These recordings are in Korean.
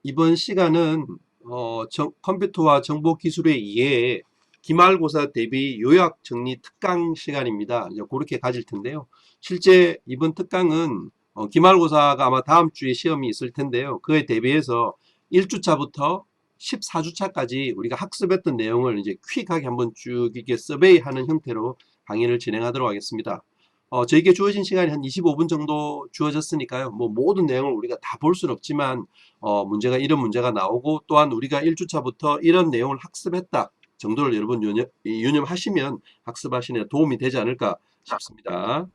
이번 시간은 컴퓨터와 정보기술의 이해 기말고사 대비 요약 정리 특강 시간입니다. 이제 그렇게 가질 텐데요. 실제 이번 특강은 기말고사가 아마 다음 주에 시험이 있을 텐데요. 그에 대비해서 1주차부터 14주차까지 우리가 학습했던 내용을 이제 퀵하게 한번 쭉 이렇게 서베이하는 형태로 강의를 진행하도록 하겠습니다. 저에게 주어진 시간이 한 25분 정도 주어졌으니까요. 뭐 모든 내용을 우리가 다 볼 수는 없지만 문제가 이런 문제가 나오고 또한 우리가 1주차부터 이런 내용을 학습했다 정도를 여러분 유념하시면 학습하시는 데 도움이 되지 않을까 싶습니다.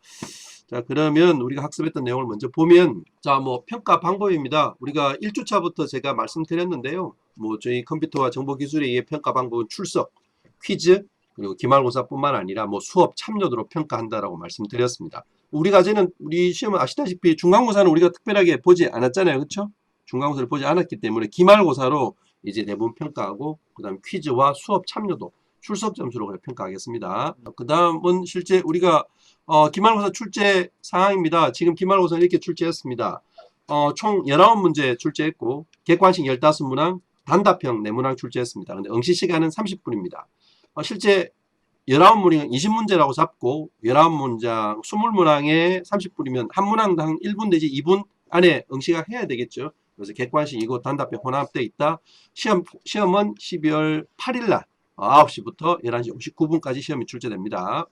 자, 그러면 우리가 학습했던 내용을 먼저 보면, 자, 뭐 평가 방법입니다. 우리가 1주차부터 제가 말씀드렸는데요. 뭐 저희 컴퓨터와 정보기술에 의해 평가 방법은 출석, 퀴즈, 그리고 기말고사뿐만 아니라 뭐 수업 참여도로 평가한다라고 말씀드렸습니다. 우리가 이제는 우리 시험은 아시다시피 중간고사는 우리가 특별하게 보지 않았잖아요. 그렇죠? 중간고사를 보지 않았기 때문에 기말고사로 이제 대부분 평가하고 그다음 퀴즈와 수업 참여도 출석 점수로 평가하겠습니다. 그다음은 실제 우리가 기말고사 출제 상황입니다. 지금 기말고사는 이렇게 출제했습니다. 총 19문제 출제했고 객관식 15문항, 단답형 4문항 출제했습니다. 근데 응시 시간은 30분입니다. 실제 19문항 20문제라고 잡고 19문장 20문항에 30분이면 한 문항당 1분 내지 2분 안에 응시가 해야 되겠죠. 그래서 객관식이고 단답형 혼합되어 있다. 시험은 12월 8일 날 9시부터 11시 59분까지 시험이 출제됩니다.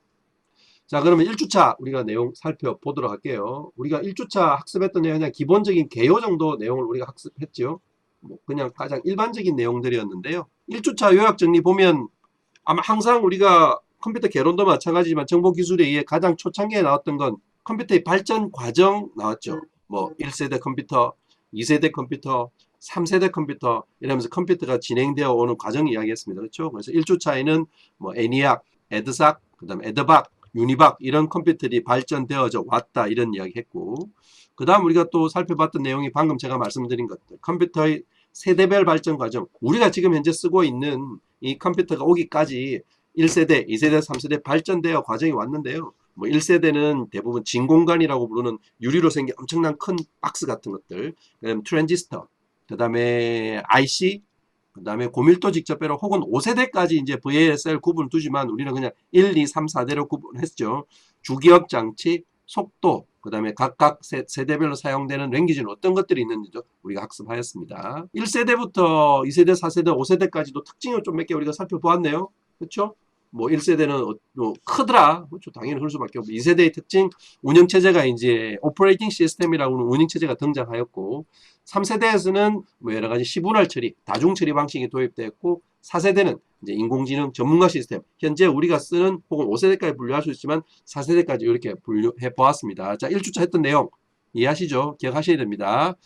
자, 그러면 1주차 우리가 내용 살펴보도록 할게요. 우리가 1주차 학습했던 내용 그냥 기본적인 개요 정도 내용을 우리가 학습했죠. 뭐 그냥 가장 일반적인 내용들이었는데요. 1주차 요약 정리 보면 아마 항상 우리가 컴퓨터 개론도 마찬가지지만 정보기술에 의해 가장 초창기에 나왔던 건 컴퓨터의 발전 과정 나왔죠. 뭐 1세대 컴퓨터, 2세대 컴퓨터, 3세대 컴퓨터 이러면서 컴퓨터가 진행되어 오는 과정 이야기했습니다. 그렇죠? 그래서 1주차에는 뭐 애니악, 에드삭, 그다음 에드박, 유니박 이런 컴퓨터들이 발전되어져 왔다 이런 이야기 했고 그 다음 우리가 또 살펴봤던 내용이 방금 제가 말씀드린 것들 컴퓨터의 세대별 발전 과정 우리가 지금 현재 쓰고 있는 이 컴퓨터가 오기까지 1세대, 2세대, 3세대 발전되어 과정이 왔는데요. 뭐 1세대는 대부분 진공관이라고 부르는 유리로 생긴 엄청난 큰 박스 같은 것들 그다음에 트랜지스터 그 다음에 IC 그 다음에 고밀도 직접배로 혹은 5세대까지 이제 VLSL 구분을 두지만 우리는 그냥 1, 2, 3, 4대로 구분했죠. 주기억 장치, 속도, 그 다음에 각각 세대별로 사용되는 랭귀지는 어떤 것들이 있는지도 우리가 학습하였습니다. 1세대부터 2세대, 4세대, 5세대까지도 특징을 좀 몇 개 우리가 살펴보았네요. 그렇죠? 뭐 1세대는 크더라. 그렇죠. 당연히 그럴 수밖에 없고 2세대의 특징 운영체제가 이제 오퍼레이팅 시스템이라고 하는 운영체제가 등장하였고 3세대에서는 뭐 여러 가지 시분할 처리, 다중 처리 방식이 도입되었고 4세대는 이제 인공지능 전문가 시스템, 현재 우리가 쓰는 혹은 5세대까지 분류할 수 있지만 4세대까지 이렇게 분류해 보았습니다. 자, 1주차 했던 내용 이해하시죠? 기억하셔야 됩니다.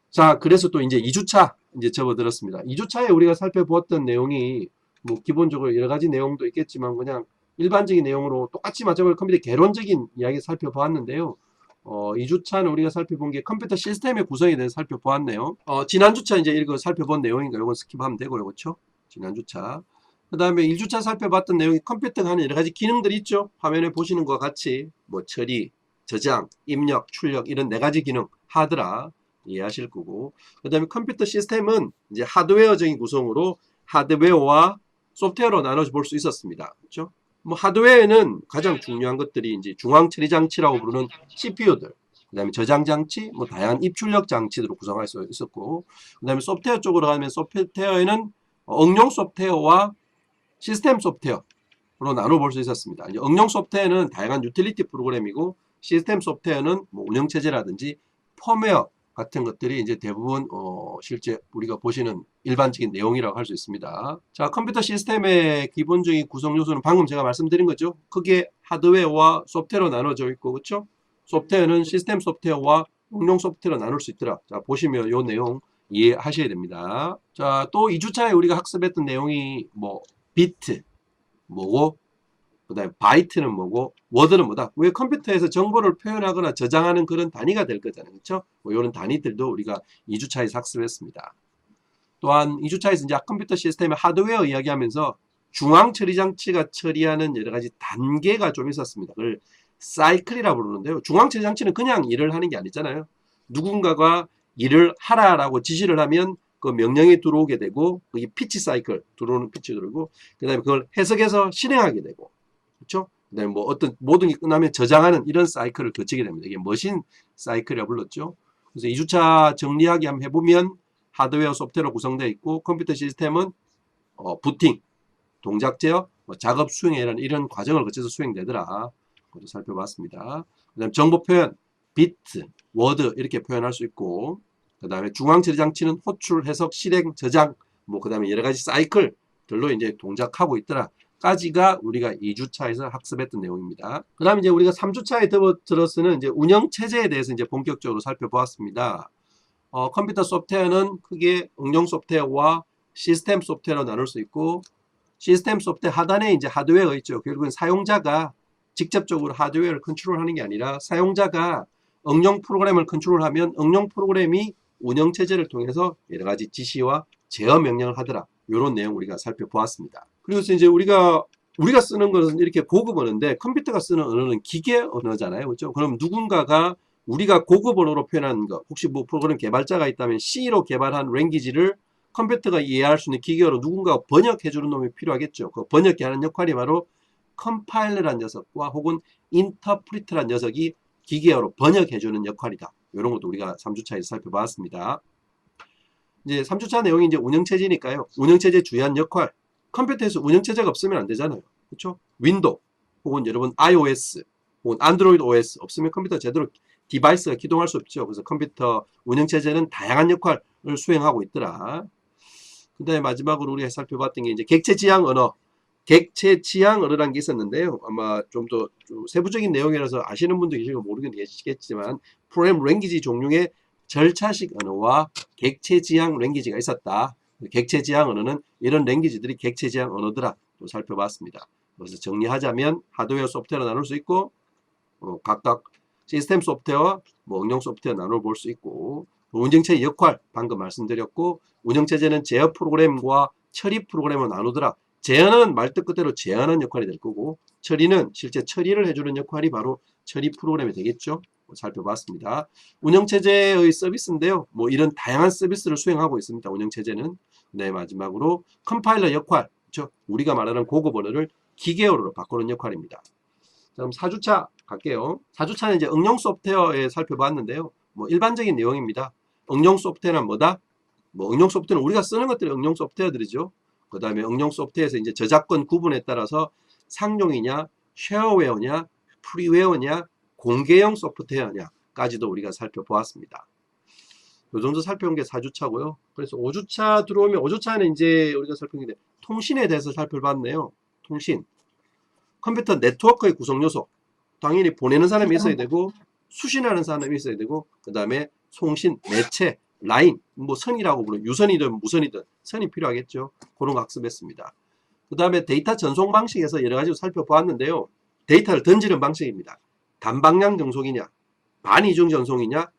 자, 그래서 또 이제 2주차 이제 접어들었습니다. 2주차에 우리가 살펴보았던 내용이 뭐 기본적으로 여러 가지 내용도 있겠지만 그냥 일반적인 내용으로 똑같이 마찬가지로 컴퓨터 개론적인 이야기 살펴보았는데요. 2주차는 우리가 살펴본 게 컴퓨터 시스템의 구성에 대해서 살펴보았네요. 지난주차 이제 이거 살펴본 내용인가 요건 스킵하면 되고요. 그렇죠? 지난주차. 그 다음에 1주차 살펴봤던 내용이 컴퓨터가 하는 여러 가지 기능들이 있죠. 화면에 보시는 것과 같이 뭐 처리, 저장, 입력, 출력 이런 4가지 기능 하드라 이해하실 거고 그 다음에 컴퓨터 시스템은 이제 하드웨어적인 구성으로 하드웨어와 소프트웨어로 나눠 볼 수 있었습니다. 그렇죠? 뭐 하드웨어에는 가장 중요한 것들이 이제 중앙 처리 장치라고 부르는 CPU들, 그다음에 저장 장치, 뭐 다양한 입출력 장치들로 구성할 수 있었고, 그다음에 소프트웨어 쪽으로 가면 소프트웨어에는 응용 소프트웨어와 시스템 소프트웨어로 나눠 볼 수 있었습니다. 이제 응용 소프트웨어는 다양한 유틸리티 프로그램이고 시스템 소프트웨어는 뭐 운영 체제라든지 펌웨어 같은 것들이 이제 대부분 실제 우리가 보시는 일반적인 내용이라고 할 수 있습니다. 자, 컴퓨터 시스템의 기본적인 구성 요소는 방금 제가 말씀드린 거죠. 크게 하드웨어와 소프트웨어로 나눠져 있고, 그렇죠? 소프트웨어는 시스템 소프트웨어와 응용 소프트웨어로 나눌 수 있더라. 자, 보시면 요 내용 이해하셔야 됩니다. 자, 또 2주차에 우리가 학습했던 내용이 뭐 비트 뭐고 그 다음에 바이트는 뭐고 워드는 뭐다. 왜 컴퓨터에서 정보를 표현하거나 저장하는 그런 단위가 될 거잖아요. 그렇죠? 뭐 이런 단위들도 우리가 2주차에서 학습했습니다. 또한 2주차에서 이제 컴퓨터 시스템의 하드웨어 이야기하면서 중앙 처리 장치가 처리하는 여러 가지 단계가 좀 있었습니다. 그걸 사이클이라고 부르는데요. 중앙 처리 장치는 그냥 일을 하는 게 아니잖아요. 누군가가 일을 하라라고 지시를 하면 그 명령이 들어오게 되고 그게 피치 사이클 들어오는 피치 들어오고 그다음에 그걸 해석해서 실행하게 되고 그렇죠? 그다음에 뭐 어떤 모든 게 끝나면 저장하는 이런 사이클을 거치게 됩니다. 이게 머신 사이클이라고 불렀죠. 그래서 2주차 정리하기 한번 해보면 하드웨어 소프트웨어로 구성되어 있고 컴퓨터 시스템은 부팅, 동작 제어, 뭐 작업 수행이라는 이런 과정을 거쳐서 수행되더라. 그것도 살펴봤습니다. 그다음 정보 표현, 비트, 워드 이렇게 표현할 수 있고 그 다음에 중앙 처리 장치는 호출, 해석, 실행, 저장 뭐 그 다음에 여러 가지 사이클들로 이제 동작하고 있더라. 까지가 우리가 2주차에서 학습했던 내용입니다. 그 다음에 이제 우리가 3주차에 들어서는 이제 운영 체제에 대해서 이제 본격적으로 살펴보았습니다. 컴퓨터 소프트웨어는 크게 응용 소프트웨어와 시스템 소프트웨어로 나눌 수 있고 시스템 소프트웨어 하단에 이제 하드웨어가 있죠. 결국은 사용자가 직접적으로 하드웨어를 컨트롤하는 게 아니라 사용자가 응용 프로그램을 컨트롤하면 응용 프로그램이 운영 체제를 통해서 여러 가지 지시와 제어 명령을 하더라. 이런 내용 우리가 살펴보았습니다. 그래서 이제 우리가 쓰는 것은 이렇게 고급 언어인데 컴퓨터가 쓰는 언어는 기계 언어잖아요. 그렇죠? 그럼 누군가가 우리가 고급 언어로 표현하는 거 혹시 뭐 프로그램 개발자가 있다면 C로 개발한 랭귀지를 컴퓨터가 이해할 수 있는 기계어로 누군가 번역해 주는 놈이 필요하겠죠. 그 번역해 하는 역할이 바로 컴파일러란 녀석과 혹은 인터프리터란 녀석이 기계어로 번역해 주는 역할이다. 이런 것도 우리가 3주차에서 살펴봤습니다. 이제 3주차 내용이 이제 운영체제니까요. 운영체제 주요한 역할. 컴퓨터에서 운영체제가 없으면 안 되잖아요. 그렇죠? 윈도우 혹은 여러분 iOS 혹은 안드로이드 OS 없으면 컴퓨터 제대로 디바이스가 기동할 수 없죠. 그래서 컴퓨터 운영체제는 다양한 역할을 수행하고 있더라. 그 다음에 마지막으로 우리가 살펴봤던 게 이제 객체지향 언어. 객체지향 언어라는 게 있었는데요. 아마 좀 더 세부적인 내용이라서 아시는 분도 계시고 모르는 분도 계시겠지만 프로그램 랭귀지 종류의 절차식 언어와 객체지향 랭귀지가 있었다. 객체지향 언어는 이런 랭귀지들이 객체지향 언어더라. 또 살펴봤습니다. 그래서 정리하자면 하드웨어 소프트웨어로 나눌 수 있고 각각 시스템 소프트웨어와 뭐 응용 소프트웨어 나눠 볼 수 있고 운영체의 역할 방금 말씀드렸고 운영체제는 제어 프로그램과 처리 프로그램을 나누더라. 제어는 말뜻 그대로 제어하는 역할이 될 거고 처리는 실제 처리를 해주는 역할이 바로 처리 프로그램이 되겠죠. 살펴봤습니다. 운영체제의 서비스인데요. 뭐 이런 다양한 서비스를 수행하고 있습니다. 운영체제는. 네, 마지막으로 컴파일러 역할. 그렇죠? 우리가 말하는 고급 언어를 기계어로 바꾸는 역할입니다. 자, 그럼 4주차 갈게요. 4주차는 이제 응용 소프트웨어에 살펴봤는데요. 뭐 일반적인 내용입니다. 응용 소프트웨어는 뭐다? 뭐 응용 소프트웨어는 우리가 쓰는 것들이 응용 소프트웨어들이죠. 그 다음에 응용 소프트웨어에서 이제 저작권 구분에 따라서 상용이냐, 쉐어웨어냐, 프리웨어냐, 공개형 소프트웨어냐까지도 우리가 살펴보았습니다. 이 정도 살펴본 게 4주차고요. 그래서 5주차 들어오면 5주차는 이제 우리가 살펴본 게 통신에 대해서 살펴봤네요. 통신. 컴퓨터 네트워크의 구성 요소. 당연히 보내는 사람이 있어야 되고 수신하는 사람이 있어야 되고 그 다음에 송신, 매체, 라인, 뭐 선이라고 부르는 유선이든 무선이든 선이 필요하겠죠. 그런 거 학습했습니다. 그 다음에 데이터 전송 방식에서 여러 가지 살펴보았는데요. 데이터를 던지는 방식입니다. 단방향 전송이냐, 반이중 전송이냐,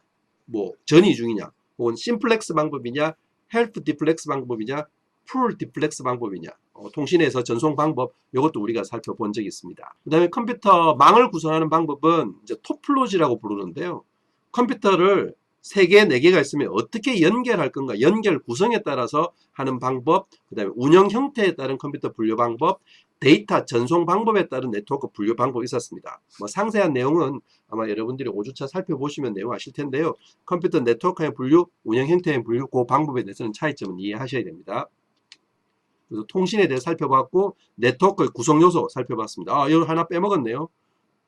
뭐 전이중이냐, 혹은 심플렉스 방법이냐, 헬프 디플렉스 방법이냐, 풀 디플렉스 방법이냐, 통신에서 전송 방법 이것도 우리가 살펴본 적이 있습니다. 그 다음에 컴퓨터 망을 구성하는 방법은 이제 토플로지라고 부르는데요. 컴퓨터를 3개, 4개가 있으면 어떻게 연결할 건가, 연결 구성에 따라서 하는 방법, 그 다음에 운영 형태에 따른 컴퓨터 분류 방법, 데이터 전송 방법에 따른 네트워크 분류 방법이 있었습니다. 뭐 상세한 내용은 아마 여러분들이 5주차 살펴보시면 내용 아실 텐데요. 컴퓨터 네트워크의 분류, 운영 형태의 분류, 그 방법에 대해서는 차이점은 이해하셔야 됩니다. 그래서 통신에 대해 살펴봤고 네트워크의 구성 요소 살펴봤습니다. 아, 이거 하나 빼먹었네요.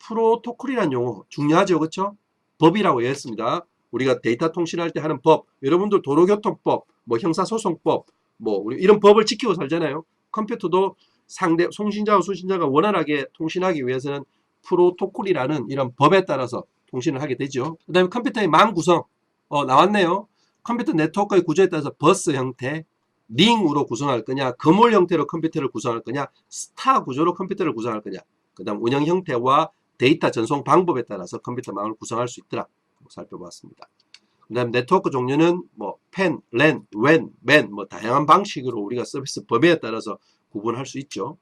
프로토콜이라는 용어 중요하죠. 그렇죠? 법이라고 했습니다. 우리가 데이터 통신할 때 하는 법, 여러분들 도로교통법, 뭐 형사소송법, 뭐 우리 이런 법을 지키고 살잖아요. 컴퓨터도 상대 송신자와 수신자가 원활하게 통신하기 위해서는 프로토콜이라는 이런 법에 따라서 통신을 하게 되죠. 그 다음에 컴퓨터의 망 구성 나왔네요. 컴퓨터 네트워크의 구조에 따라서 버스 형태, 링으로 구성할 거냐, 거물 형태로 컴퓨터를 구성할 거냐, 스타 구조로 컴퓨터를 구성할 거냐, 그 다음 운영 형태와 데이터 전송 방법에 따라서 컴퓨터망을 구성할 수 있더라. 살펴봤습니다. 그 다음 네트워크 종류는 뭐 팬, 랜, 웬, 맨 뭐 다양한 방식으로 우리가 서비스 범위에 따라서 구분할 수 있죠.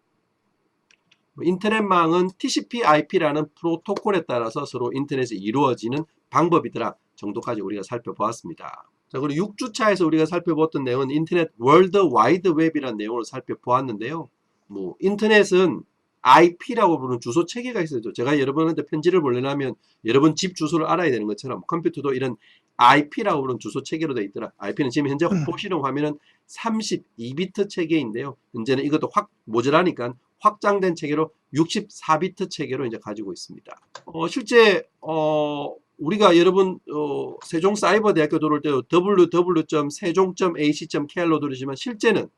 인터넷망은 TCP/IP라는 프로토콜에 따라서 서로 인터넷이 이루어지는 방법이더라 정도까지 우리가 살펴보았습니다. 자, 그리고 6주차에서 우리가 살펴봤던 내용은 인터넷 월드 와이드 웹이라는 내용을 살펴보았는데요. 뭐 인터넷은 IP라고 부르는 주소 체계가 있어요. 제가 여러분한테 편지를 보내려면 여러분 집 주소를 알아야 되는 것처럼 컴퓨터도 이런 IP라고 부르는 주소 체계로 되어 있더라. IP는 지금 현재 보시는 화면은 32비트 체계인데요. 현재는 이것도 확 모자라니까 확장된 체계로 64비트 체계로 이제 가지고 있습니다. 실제 우리가 여러분 세종사이버대학교 들어올 때 www.세종.ac.kr로 들으시면 실제는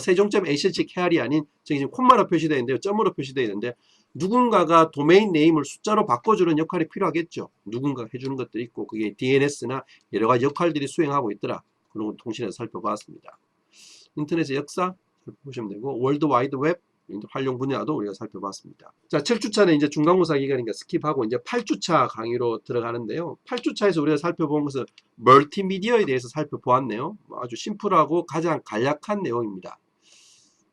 세종.ac.kr이 아닌 저기 지금 콤마로 표시되어 있는데요. 점으로 표시되어 있는데 누군가가 도메인 네임을 숫자로 바꿔주는 역할이 필요하겠죠. 누군가가 해주는 것들이 있고 그게 DNS나 여러 가지 역할들이 수행하고 있더라. 그런 걸 통신에서 살펴봤습니다. 인터넷의 역사 살펴보시면 되고 월드 와이드 웹 활용 분야도 우리가 살펴봤습니다. 자, 7주차는 이제 중간고사 기간이니까 스킵하고 이제 8주차 강의로 들어가는데요. 8주차에서 우리가 살펴본 것은 멀티미디어에 대해서 살펴보았네요. 아주 심플하고 가장 간략한 내용입니다.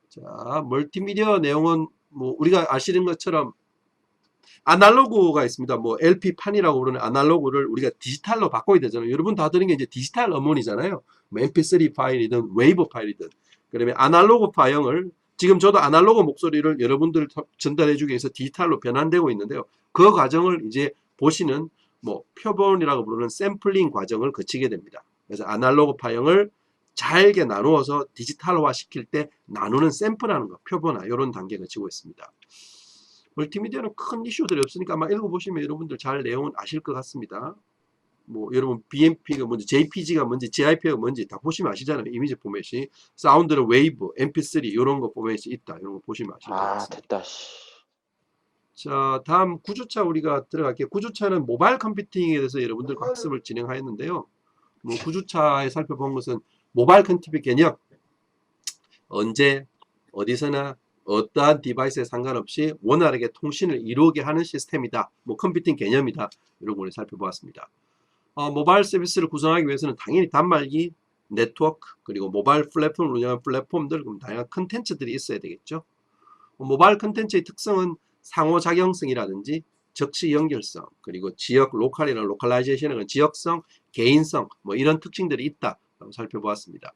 자, 멀티미디어 내용은 뭐 우리가 아시는 것처럼 아날로그가 있습니다. 뭐 LP판이라고 부르는 아날로그를 우리가 디지털로 바꿔야 되잖아요. 여러분 다 들은 게 이제 디지털 음원이잖아요. 뭐 MP3 파일이든 웨이브 파일이든. 그러면 아날로그 파형을 지금 저도 아날로그 목소리를 여러분들 전달해 주기 위해서 디지털로 변환되고 있는데요. 그 과정을 이제 보시는 뭐 표본이라고 부르는 샘플링 과정을 거치게 됩니다. 그래서 아날로그 파형을 잘게 나누어서 디지털화 시킬 때 나누는 샘플하는 거, 표본화 이런 단계 거치고 있습니다. 멀티미디어는 큰 이슈들이 없으니까 아마 읽어보시면 여러분들 잘 내용은 아실 것 같습니다. 뭐 여러분 BMP가 뭔지 JPG가 뭔지 GIF가 뭔지 다 보시면 아시잖아요. 이미지 포맷이 사운드는 웨이브, MP3 이런 거 포맷이 있다. 이런 거 보시면 아실 것 같습니다. 됐다. 자, 다음 9주차 우리가 들어갈게요. 9주차는 모바일 컴퓨팅에 대해서 여러분들과 학습을 진행하였는데요. 뭐 9주차에 살펴본 것은 모바일 컴퓨팅 개념 언제 어디서나 어떠한 디바이스에 상관없이 원활하게 통신을 이루게 하는 시스템이다. 뭐 컴퓨팅 개념이다. 이런 걸 살펴보았습니다. 모바일 서비스를 구성하기 위해서는 당연히 단말기, 네트워크, 그리고 모바일 플랫폼을 운영하는 플랫폼들, 그럼 다양한 컨텐츠들이 있어야 되겠죠. 모바일 컨텐츠의 특성은 상호작용성이라든지 적시 연결성, 그리고 지역 로컬이나 로컬라이제이션은 지역성, 개인성, 뭐 이런 특징들이 있다라고 살펴보았습니다.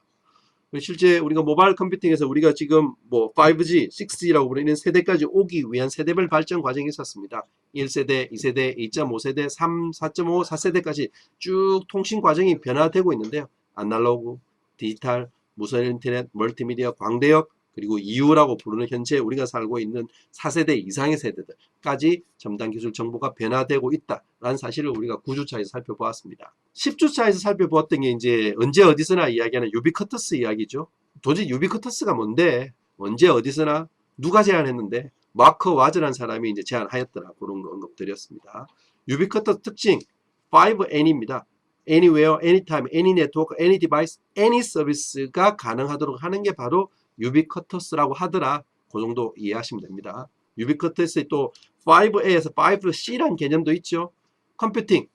실제 우리가 모바일 컴퓨팅에서 우리가 지금 뭐 5G, 6G라고 부르는 세대까지 오기 위한 세대별 발전 과정이 있었습니다. 1세대, 2세대, 2.5세대, 3, 4.5, 4세대까지 쭉 통신 과정이 변화되고 있는데요. 아날로그, 디지털, 무선 인터넷, 멀티미디어, 광대역, 그리고 EU라고 부르는 현재 우리가 살고 있는 4세대 이상의 세대들까지 첨단 기술 정보가 변화되고 있다라는 사실을 우리가 9주차에서 살펴보았습니다. 10주차에서 살펴보았던 게 이제 언제 어디서나 이야기하는 유비쿼터스 이야기죠. 도대체 유비쿼터스가 뭔데? 언제 어디서나 누가 제안했는데? 마크 와즈라는 사람이 이제 제안하였더라. 그런 거 언급드렸습니다. 유비쿼터스 특징 5N입니다. Anywhere, anytime, any network, any device, any service가 가능하도록 하는 게 바로 유비쿼터스라고 하더라. 그 정도 이해하시면 됩니다. 유비쿼터스의 또 5A에서 5C라는 개념도 있죠. 컴퓨팅,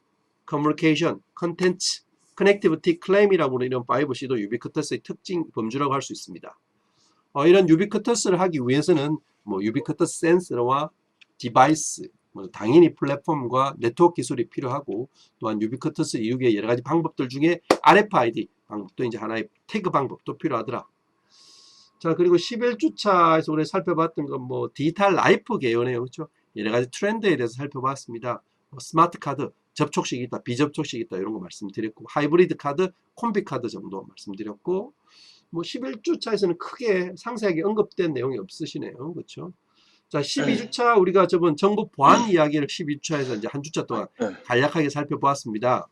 커뮤니케이션, 컨텐츠, 커넥티비티, 클레임이라고 하는 이런 5C도 유비쿼터스의 특징 범주라고 할 수 있습니다. 이런 유비쿼터스를 하기 위해서는 뭐 유비쿼터스 센서와 디바이스, 뭐 당연히 플랫폼과 네트워크 기술이 필요하고 또한 유비쿼터스 이후의 여러 가지 방법들 중에 RFID 방법도 이제 하나의 태그 방법도 필요하더라. 자, 그리고 11주차에서 우리 살펴봤던 건 뭐 디지털 라이프 개요네요. 그렇죠? 여러 가지 트렌드에 대해서 살펴봤습니다. 스마트 카드, 접촉식이 있다, 비접촉식이 있다, 이런 거 말씀드렸고, 하이브리드 카드, 콤비 카드 정도 말씀드렸고, 뭐 11주차에서는 크게 상세하게 언급된 내용이 없으시네요. 그렇죠? 자, 12주차 우리가 저번 정보 보안 이야기를 12주차에서 이제 한 주차 동안 간략하게 살펴보았습니다.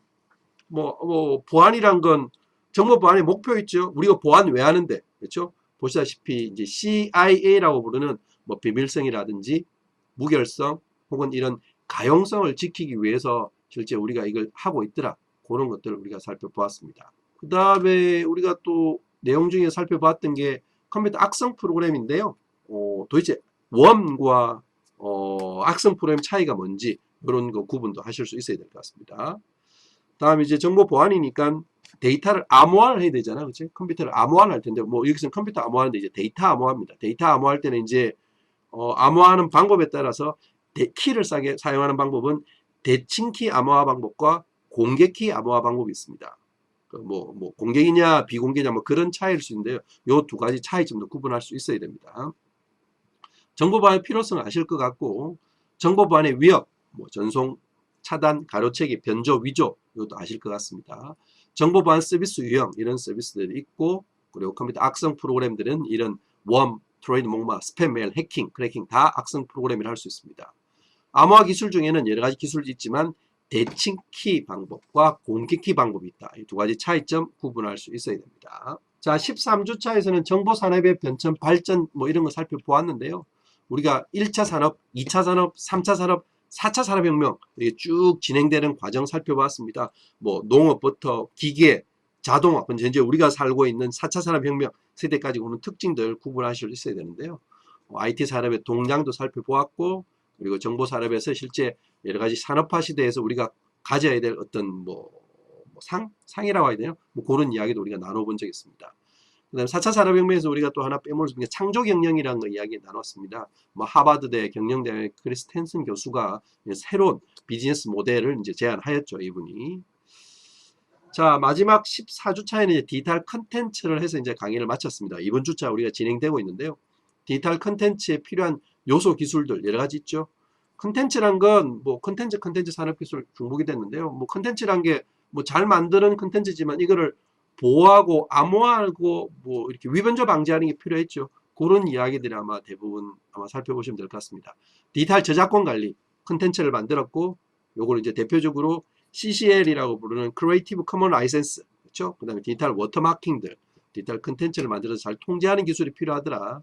뭐 보안이란 건 정보 보안의 목표 있죠. 우리가 보안 왜 하는데, 그렇죠? 보시다시피 이제 CIA라고 부르는 뭐 비밀성이라든지 무결성 혹은 이런 가용성을 지키기 위해서 실제 우리가 이걸 하고 있더라. 그런 것들을 우리가 살펴보았습니다. 그 다음에 우리가 또 내용 중에 살펴봤던 게 컴퓨터 악성 프로그램인데요. 도대체 웜과 악성 프로그램 차이가 뭔지 이런 거 구분도 하실 수 있어야 될 것 같습니다. 다음에 이제 정보 보안이니까 데이터를 암호화를 해야 되잖아. 그치? 컴퓨터를 암호화를 할 텐데, 뭐, 여기서는 컴퓨터 암호화하는데 이제 데이터 암호화입니다. 데이터 암호화할 때는 이제, 암호화하는 방법에 따라서 키를 사용하는 방법은 대칭키 암호화 방법과 공개키 암호화 방법이 있습니다. 뭐 공개이냐 비공개냐 뭐 그런 차이일 수 있는데요. 요 두 가지 차이점도 구분할 수 있어야 됩니다. 정보보안의 필요성을 아실 것 같고, 정보보안의 위협, 뭐 전송, 차단, 가로채기, 변조, 위조 이것도 아실 것 같습니다. 정보보안 서비스 유형 이런 서비스들이 있고, 그리고 컴퓨터 악성 프로그램들은 이런 웜, 트로이드 목마, 스팸 메일, 해킹, 크래킹 다 악성 프로그램을 할 수 있습니다. 암호화 기술 중에는 여러 가지 기술이 있지만 대칭키 방법과 공기키 방법이 있다. 이 두 가지 차이점 구분할 수 있어야 됩니다. 자, 13주차에서는 정보산업의 변천, 발전 뭐 이런 거 살펴보았는데요. 우리가 1차 산업, 2차 산업, 3차 산업, 4차 산업혁명 이렇게 쭉 진행되는 과정 살펴보았습니다. 뭐 농업부터 기계, 자동화, 현재 우리가 살고 있는 4차 산업혁명 세대까지 오는 특징들 구분하실 수 있어야 되는데요. IT 산업의 동향도 살펴보았고, 그리고 정보 산업에서 실제 여러 가지 산업화 시대에서 우리가 가져야 될 어떤 상이라고 해야 되나요? 뭐 그런 이야기도 우리가 나눠본 적이 있습니다. 그 다음에 4차 산업혁명에서 우리가 또 하나 빼먹을 수 있는 게 창조경영이라는 거 이야기 나눴습니다. 뭐 하버드대 경영대학의 크리스 텐슨 교수가 새로운 비즈니스 모델을 이제 제안하였죠, 이분이. 자, 마지막 14주차에는 이제 디지털 컨텐츠를 해서 이제 강의를 마쳤습니다. 이번 주차 우리가 진행되고 있는데요. 디지털 컨텐츠에 필요한 요소 기술들 여러 가지 있죠. 컨텐츠란 건 뭐 컨텐츠 산업기술 중복이 됐는데요. 뭐 컨텐츠란 게 뭐 잘 만드는 컨텐츠지만 이거를 보호하고 암호화하고 뭐 이렇게 위변조 방지하는 게 필요했죠. 그런 이야기들이 아마 대부분 아마 살펴보시면 될 것 같습니다. 디지털 저작권 관리 컨텐츠를 만들었고, 요걸 이제 대표적으로 CCL이라고 부르는 크리에이티브 커먼 라이센스, 그렇죠? 그다음에 디지털 워터마킹들, 디지털 컨텐츠를 만들어서 잘 통제하는 기술이 필요하더라.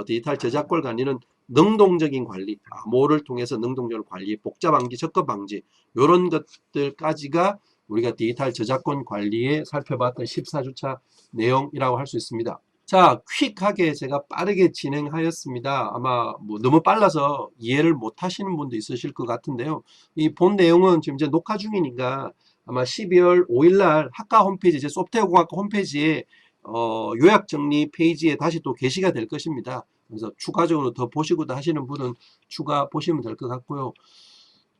디지털 저작권 관리는 능동적인 관리, 암호를 통해서 능동적인 관리, 복자 방지, 접근 방지 이런 것들까지가 우리가 디지털 저작권 관리에 살펴봤던 14주차 내용이라고 할 수 있습니다. 자, 퀵하게 제가 빠르게 진행하였습니다. 아마 뭐 너무 빨라서 이해를 못 하시는 분도 있으실 것 같은데요. 이 본 내용은 지금 이제 녹화 중이니까 아마 12월 5일 날 학과 홈페이지, 이제 소프트웨어공학과 홈페이지에 요약 정리 페이지에 다시 또 게시가 될 것입니다. 그래서 추가적으로 더 보시고도 하시는 분은 추가 보시면 될 것 같고요.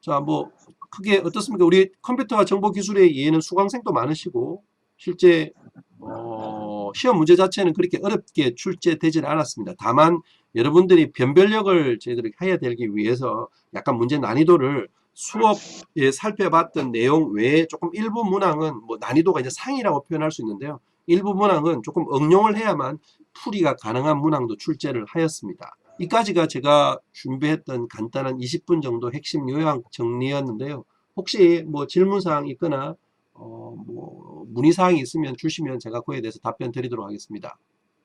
자, 뭐 크게 어떻습니까? 우리 컴퓨터와 정보기술의 이해는 수강생도 많으시고, 실제 시험 문제 자체는 그렇게 어렵게 출제되지는 않았습니다. 다만 여러분들이 변별력을 저희들이 해야 되기 위해서 약간 문제 난이도를 수업에 살펴봤던 내용 외에 조금 일부 문항은 뭐 난이도가 이제 상이라고 표현할 수 있는데요. 일부 문항은 조금 응용을 해야만 풀이가 가능한 문항도 출제를 하였습니다. 이까지가 제가 준비했던 간단한 20분 정도 핵심 요약 정리였는데요. 혹시 뭐 질문사항이 있거나 뭐 문의사항이 있으면 주시면 제가 그에 대해서 답변 드리도록 하겠습니다.